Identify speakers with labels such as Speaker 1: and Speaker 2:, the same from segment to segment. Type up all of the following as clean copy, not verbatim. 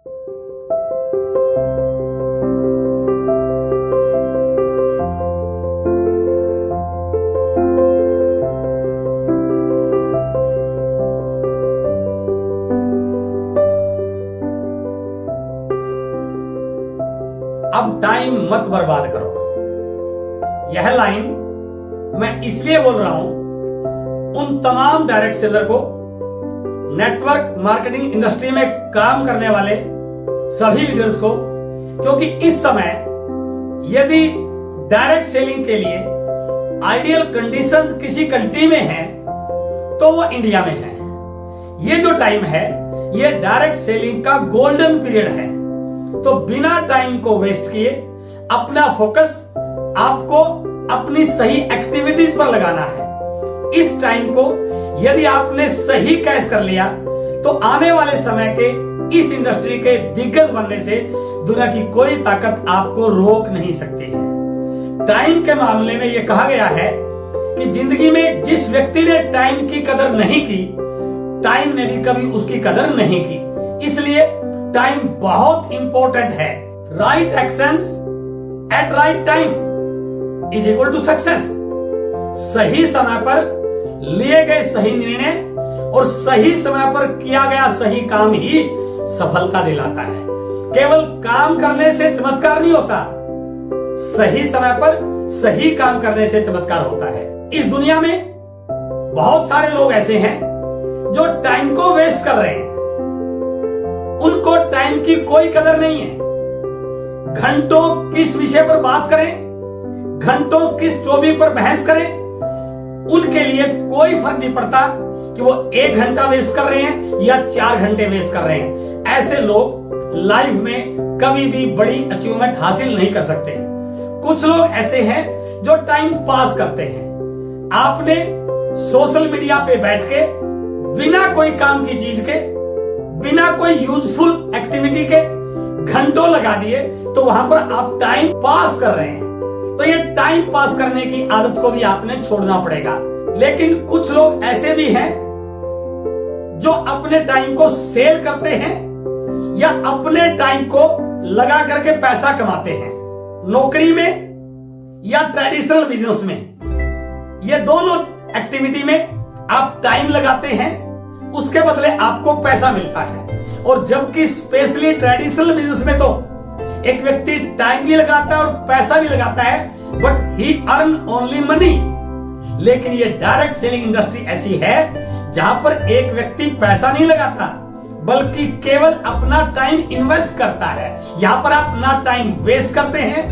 Speaker 1: अब टाइम मत बर्बाद करो। यह लाइन मैं इसलिए बोल रहा हूं उन तमाम डायरेक्ट सेलर को, नेटवर्क मार्केटिंग इंडस्ट्री में काम करने वाले सभी लीडर्स को, क्योंकि इस समय यदि डायरेक्ट सेलिंग के लिए आइडियल कंडीशंस किसी कंट्री में है तो वो इंडिया में है। ये जो टाइम है ये डायरेक्ट सेलिंग का गोल्डन पीरियड है। तो बिना टाइम को वेस्ट किए अपना फोकस आपको अपनी सही एक्टिविटीज पर लगाना है। इस टाइम को यदि आपने सही कैच कर लिया तो आने वाले समय के इस इंडस्ट्री के दिग्गज बनने से दुनिया की कोई ताकत आपको रोक नहीं सकती है। टाइम के मामले में यह कहा गया है कि जिंदगी में जिस व्यक्ति ने टाइम की कदर नहीं की, टाइम ने भी कभी उसकी कदर नहीं की। इसलिए टाइम बहुत इंपॉर्टेंट है। Right actions at right time is equal to success. सही समय पर लिए गए सही निर्णय और सही समय पर किया गया सही काम ही सफलता दिलाता है। केवल काम करने से चमत्कार नहीं होता, सही समय पर सही काम करने से चमत्कार होता है। इस दुनिया में बहुत सारे लोग ऐसे हैं जो टाइम को वेस्ट कर रहे हैं। उनको टाइम की कोई कदर नहीं है। घंटों किस विषय पर बात करें, घंटों किस टॉपिक पर बहस करें, उनके लिए कोई फर्क नहीं पड़ता कि वो 1 घंटा वेस्ट कर रहे हैं या 4 घंटे वेस्ट कर रहे हैं। ऐसे लोग लाइफ में कभी भी बड़ी अचीवमेंट हासिल नहीं कर सकते। कुछ लोग ऐसे हैं जो टाइम पास करते हैं। आपने सोशल मीडिया पे बैठ के बिना कोई काम की चीज के, बिना कोई यूजफुल एक्टिविटी के घंटों लगा दिए तो वहां पर आप टाइम पास कर रहे हैं। तो ये टाइम पास करने की आदत को भी आपने छोड़ना पड़ेगा। लेकिन कुछ लोग ऐसे भी हैं जो अपने टाइम को सेल करते हैं या अपने टाइम को लगा करके पैसा कमाते हैं। नौकरी में या ट्रेडिशनल बिजनेस में, ये दोनों एक्टिविटी में आप टाइम लगाते हैं, उसके बदले आपको पैसा मिलता है। और जबकि स्पेशली ट्रेडिशनल बिजनेस में तो एक व्यक्ति टाइम भी लगाता है और पैसा भी लगाता है, but he earn only money. लेकिन ये डायरेक्ट सेलिंग इंडस्ट्री ऐसी है जहां पर एक व्यक्ति पैसा नहीं लगाता बल्कि केवल अपना टाइम इन्वेस्ट करता है। यहां पर आप ना टाइम वेस्ट करते हैं,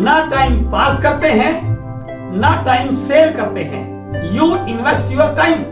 Speaker 1: ना टाइम पास करते हैं, ना टाइम सेल करते हैं। यू इन्वेस्ट योर टाइम,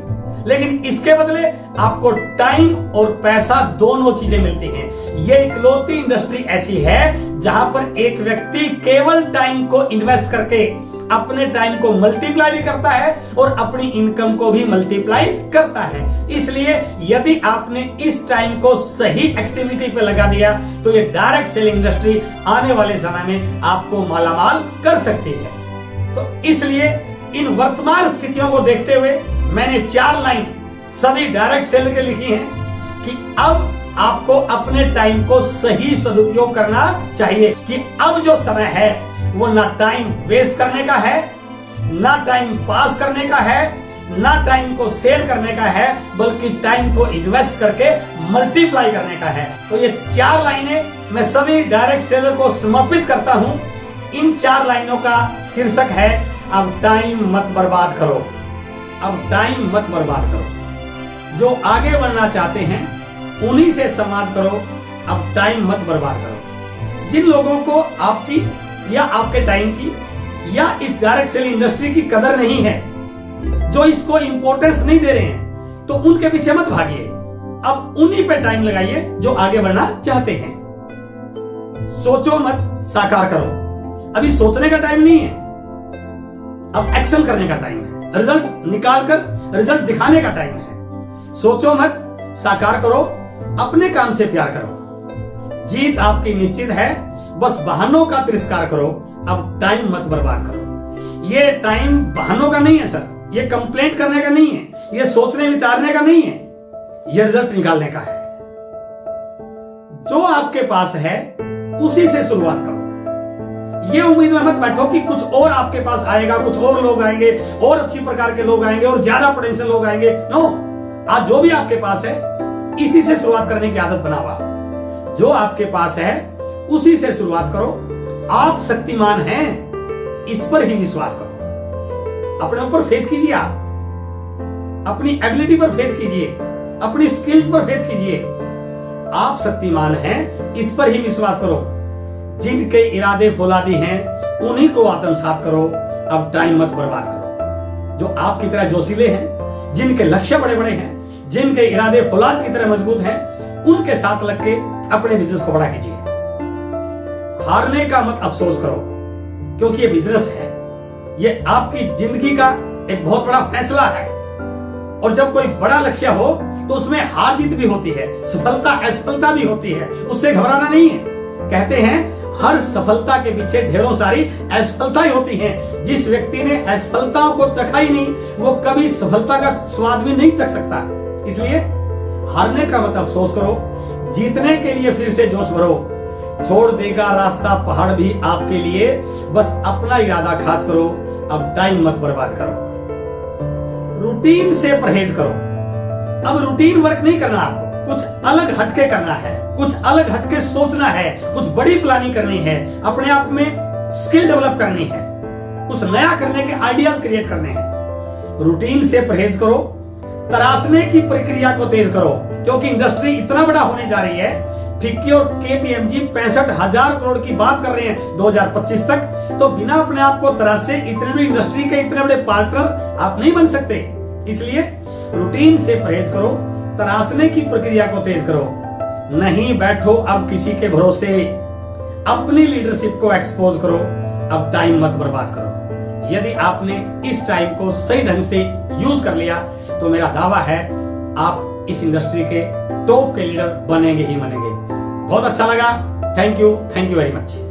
Speaker 1: लेकिन इसके बदले आपको टाइम और पैसा दोनों चीजें मिलती हैं। ये इकलौती इंडस्ट्री ऐसी है जहां पर एक व्यक्ति केवल टाइम को इन्वेस्ट करके अपने टाइम को मल्टीप्लाई भी करता है और अपनी इनकम को भी मल्टीप्लाई करता है। इसलिए यदि आपने इस टाइम को सही एक्टिविटी पे लगा दिया तो ये डायरेक्ट सेलिंग इंडस्ट्री आने वाले समय में आपको मालामाल कर सकती है। तो इसलिए इन वर्तमान स्थितियों को देखते हुए मैंने 4 लाइन सभी डायरेक्ट सेलर के लिखी हैं कि अब आपको अपने टाइम को सही सदुपयोग करना चाहिए। कि अब जो समय है वो ना टाइम वेस्ट करने का है, ना टाइम पास करने का है, ना टाइम को सेल करने का है, बल्कि टाइम को इन्वेस्ट करके मल्टीप्लाई करने का है। तो ये 4 लाइनें मैं सभी डायरेक्ट सेलर को समर्पित करता हूं। इन 4 लाइनों का शीर्षक है अब टाइम मत बर्बाद करो। अब टाइम मत बर्बाद करो। जो आगे बढ़ना चाहते हैं उन्हीं से संवाद करो। अब टाइम मत बर्बाद करो। जिन लोगों को आपकी या आपके टाइम की या इस डायरेक्ट सेलिंग इंडस्ट्री की कदर नहीं है, जो इसको इंपॉर्टेंस नहीं दे रहे हैं, तो उनके पीछे मत भागिए। अब उन्हीं पे टाइम लगाइए जो आगे बढ़ना चाहते हैं। सोचो मत, साकार करो। अभी सोचने का टाइम नहीं है, अब एक्शन करने का टाइम है। रिजल्ट निकालकर रिजल्ट दिखाने का टाइम है। सोचो मत, साकार करो, अपने काम से प्यार करो। जीत आपकी निश्चित है, बस बहानों का तिरस्कार करो। अब टाइम मत बर्बाद करो। ये टाइम बहानों का नहीं है सर, ये कंप्लेंट करने का नहीं है, ये सोचने विचारने का नहीं है, ये रिजल्ट निकालने का है। जो आपके पास है उसी से शुरुआत करो। ये उम्मीद में मत बैठो कि कुछ और आपके पास आएगा, कुछ और लोग आएंगे, और अच्छी प्रकार के लोग आएंगे, और ज्यादा पोटेंशियल लोग आएंगे। नो, आज जो भी आपके पास है इसी से शुरुआत करने की आदत बनाओ। जो आपके पास है उसी से शुरुआत करो। आप शक्तिमान हैं, इस पर ही विश्वास करो। अपने ऊपर फेथ कीजिए, आप अपनी एबिलिटी पर फेथ कीजिए, अपनी स्किल्स पर फेथ कीजिए। आप शक्तिमान हैं, इस पर ही विश्वास करो। जिनके इरादे फौलादी हैं उन्हीं को आत्मसात करो। अब टाइम मत बर्बाद करो। जो आपकी तरह जोशीले हैं, जिनके लक्ष्य बड़े बड़े हैं, जिनके इरादे फौलाद की तरह मजबूत हैं, उनके साथ लग के अपने बिजनेस को बड़ा कीजिए। हारने का मत अफसोस करो, क्योंकि ये बिजनेस है, ये आपकी जिंदगी का एक बहुत बड़ा फैसला है। और जब कोई बड़ा लक्ष्य हो तो उसमें हार जीत भी होती है, सफलता असफलता भी होती है, उससे घबराना नहीं है। कहते हैं हर सफलता के पीछे ढेरों सारी असफलताएं होती हैं। जिस व्यक्ति ने असफलताओं को चखा ही नहीं, वो कभी सफलता का स्वाद भी नहीं चख सकता। इसलिए हारने का मत अफसोस करो, जीतने के लिए फिर से जोश भरो। छोड़ देगा रास्ता पहाड़ भी आपके लिए, बस अपना इरादा खास करो। अब टाइम मत बर्बाद करो। रूटीन से परहेज करो। अब रूटीन वर्क नहीं करना, आपको कुछ अलग हटके करना है, कुछ अलग हटके सोचना है, कुछ बड़ी प्लानिंग करनी है, अपने आप में स्किल डेवलप करनी है, कुछ नया करने के आइडियाज क्रिएट करने हैं। रूटीन से परहेज करो, तराशने की प्रक्रिया को तेज करो, क्योंकि इंडस्ट्री इतना बड़ा होने जा रही है। फिक्की और केपीएमजी 65,000 करोड़ की बात कर रहे हैं 2025 तक। तो बिना अपने आप को तराशे इतने बड़ी इंडस्ट्री के इतने बड़े पार्टनर आप नहीं बन सकते। इसलिए रूटीन से परहेज करो, तराशने की प्रक्रिया को तेज करो। नहीं बैठो अब किसी के भरोसे, अपनी लीडरशिप को एक्सपोज करो। अब टाइम मत बर्बाद करो। यदि आपने इस टाइम को सही ढंग से यूज कर लिया तो मेरा दावा है आप इस इंडस्ट्री के टॉप के लीडर बनेंगे ही बनेंगे। बहुत अच्छा लगा। Thank you very much.